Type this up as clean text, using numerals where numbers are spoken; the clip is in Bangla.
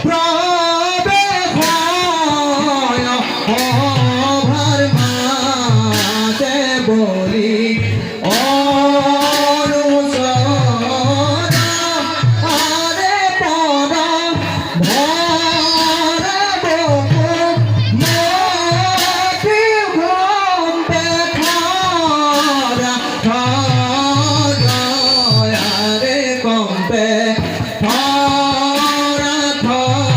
প্রবে হয় অভার মাঝে বলি অনুসরণ আরে পরম ভরা বকু মোটি ঘুমতে খরা খরা আরে কম্পে খরা খরা